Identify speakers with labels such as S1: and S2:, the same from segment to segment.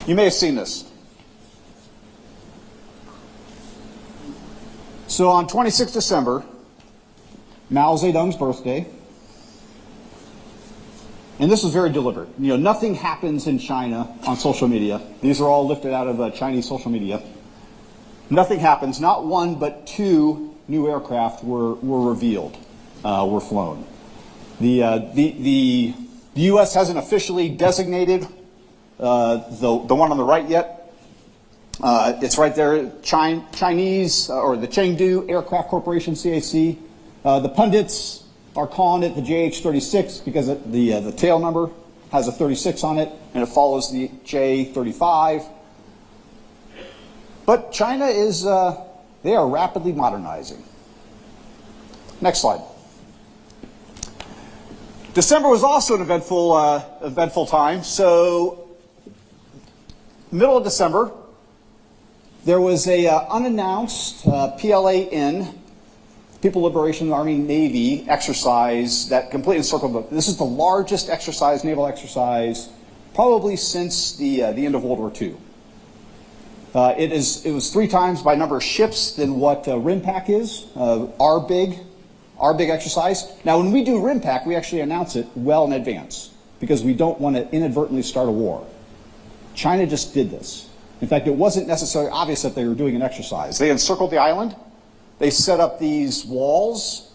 S1: You may have seen this. So on 26 December, Mao Zedong's birthday, and this was very deliberate. You know, nothing happens in China on social media. These are all lifted out of Chinese social media. Nothing happens. Not one, but two new aircraft were revealed, were flown. The U.S. hasn't officially designated the one on the right yet. It's right there, Chinese, or the Chengdu Aircraft Corporation, CAC. The pundits are calling it the JH-36 because the tail number has a 36 on it, and it follows the J-35. But China is, they are rapidly modernizing. Next slide. December was also an eventful time. So, middle of December, there was a unannounced PLA-N, People Liberation Army Navy exercise that completely encircled the. This is the largest exercise, naval exercise, probably since the end of World War II. It was 3 times by number of ships than what RIMPAC is, our big exercise. Now, when we do RIMPAC, we actually announce it well in advance because we don't want to inadvertently start a war. China just did this. In fact, it wasn't necessarily obvious that they were doing an exercise. They encircled the island. They set up these walls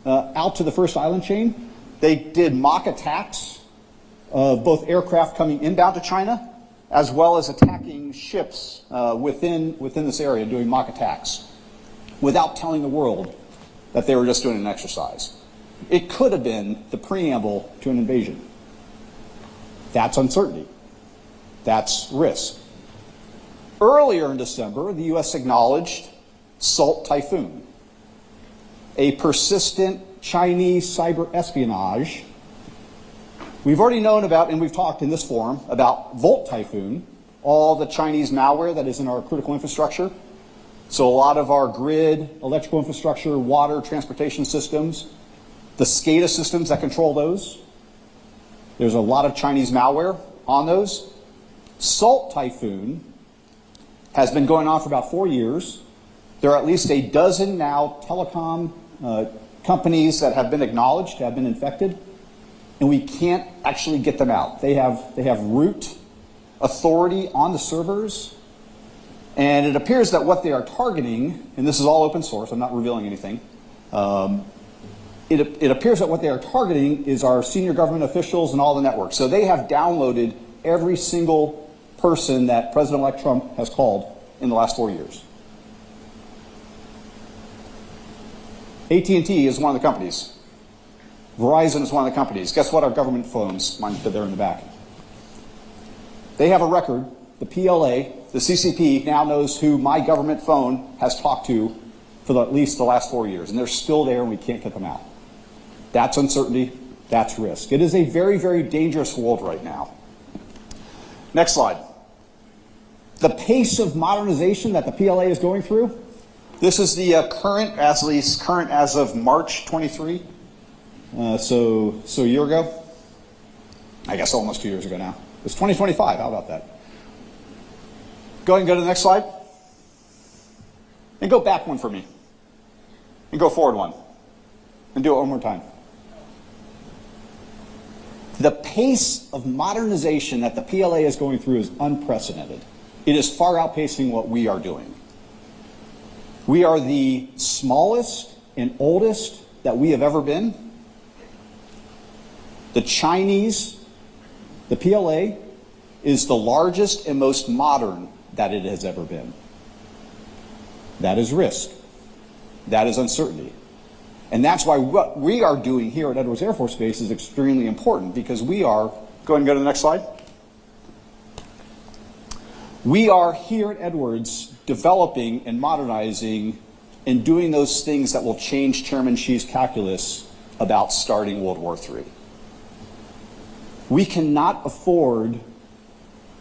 S1: out to the first island chain. They did mock attacks of both aircraft coming inbound to China as well as attacking ships within this area, doing mock attacks without telling the world that they were just doing an exercise. It could have been the preamble to an invasion. That's uncertainty. That's risk. Earlier in December, the U.S. acknowledged Salt Typhoon, a persistent Chinese cyber espionage. We've already known about, and we've talked in this forum, about Volt Typhoon, all the Chinese malware that is in our critical infrastructure. So a lot of our grid, electrical infrastructure, water, transportation systems, the SCADA systems that control those. There's a lot of Chinese malware on those. Salt Typhoon has been going on for about 4 years. There are at least a dozen now telecom companies that have been acknowledged to have been infected, and we can't actually get them out. They have root authority on the servers, and it appears that what they are targeting, and this is all open source, I'm not revealing anything, it appears that what they are targeting is our senior government officials and all the networks. So they have downloaded every single person that President-elect Trump has called in the last 4 years. AT&T is one of the companies. Verizon is one of the companies. Guess what? Our government phones, mine there in the back. They have a record. The PLA, the CCP, now knows who my government phone has talked to for at least the last 4 years, and they're still there and we can't get them out. That's uncertainty. That's risk. It is a very, very dangerous world right now. Next slide. The pace of modernization that the PLA is going through. This is the current as of March 23. So a year ago. I guess almost 2 years ago now. It's 2025. How about that? Go ahead and go to the next slide. And go back one for me. And go forward one. And do it one more time. The pace of modernization that the PLA is going through is unprecedented. It is far outpacing what we are doing. We are the smallest and oldest that we have ever been. The Chinese, the PLA, is the largest and most modern that it has ever been. That is risk. That is uncertainty. And that's why what we are doing here at Edwards Air Force Base is extremely important, because we are, go ahead and go to the next slide. We are here at Edwards developing and modernizing and doing those things that will change Chairman Xi's calculus about starting World War III. We cannot afford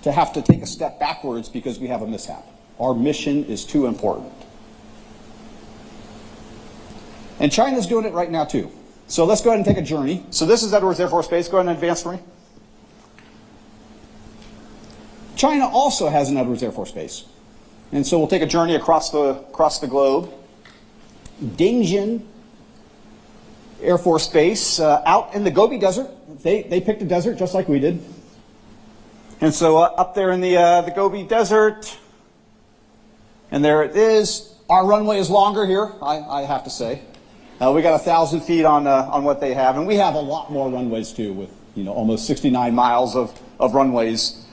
S1: to have to take a step backwards because we have a mishap. Our mission is too important. And China's doing it right now too. So let's go ahead and take a journey. So this is Edwards Air Force Base. Go ahead and advance for me. China also has an Edwards Air Force Base. And so we'll take a journey across the globe. Dingjin Air Force Base out in the Gobi Desert. They picked a desert just like we did. And so up there in the Gobi Desert, and there it is. Our runway is longer here, I have to say. We got 1,000 feet on what they have, and we have a lot more runways too, with almost 69 miles of runways.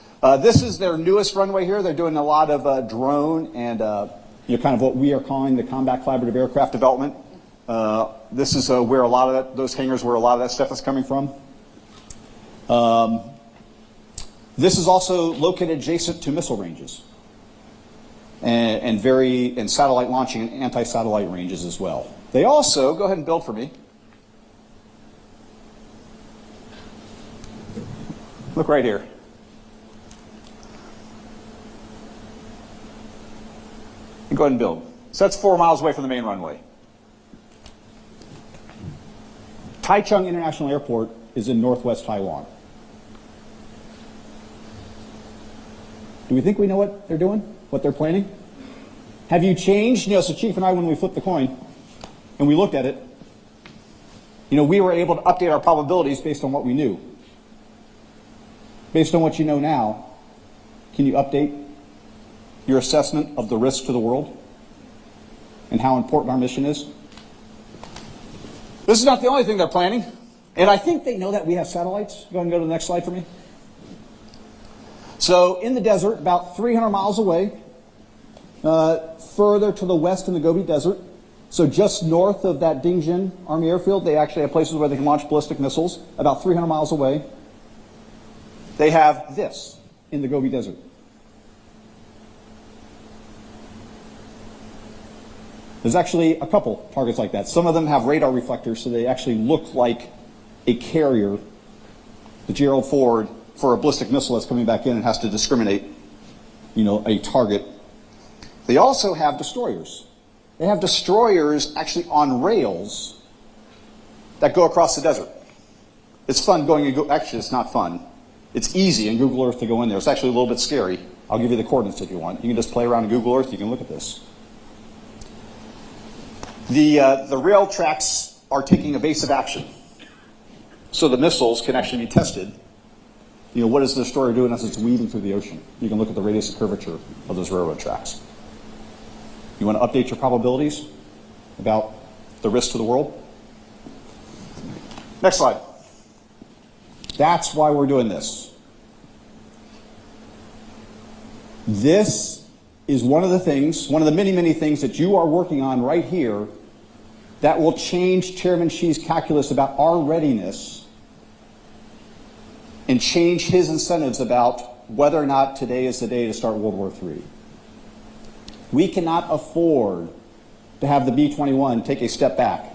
S1: This is their newest runway here. They're doing a lot of drone and kind of what we are calling the combat collaborative aircraft development. This is where a lot of those hangars where a lot of that stuff is coming from. This is also located adjacent to missile ranges and satellite launching and anti-satellite ranges as well. They also, go ahead and build for me. Look right here. And go ahead and build. So that's 4 miles away from the main runway. Taichung International Airport is in northwest Taiwan. Do we think we know what they're doing? What they're planning? Have you changed? So Chief and I, when we flipped the coin and we looked at it, we were able to update our probabilities based on what we knew. Based on what you know now, can you update your assessment of the risk to the world and how important our mission is? This is not the only thing they're planning. And I think they know that we have satellites. Go ahead and go to the next slide for me. So in the desert, about 300 miles away, further to the west in the Gobi Desert, so just north of that Dingjin Army Airfield, they actually have places where they can launch ballistic missiles. About 300 miles away, they have this in the Gobi Desert. There's actually a couple targets like that. Some of them have radar reflectors, so they actually look like a carrier, the Gerald Ford, for a ballistic missile that's coming back in and has to discriminate, a target. They also have destroyers. They have destroyers actually on rails that go across the desert. It's fun going and actually it's not fun. It's easy in Google Earth to go in there. It's actually a little bit scary. I'll give you the coordinates if you want. You can just play around in Google Earth. You can look at this. The rail tracks are taking evasive action, so the missiles can actually be tested. What is the destroyer doing as it's weaving through the ocean? You can look at the radius of curvature of those railroad tracks. You want to update your probabilities about the risk to the world? Next slide. That's why we're doing this. This is one of the many, many things that you are working on right here that will change Chairman Xi's calculus about our readiness and change his incentives about whether or not today is the day to start World War III. We cannot afford to have the B-21 take a step back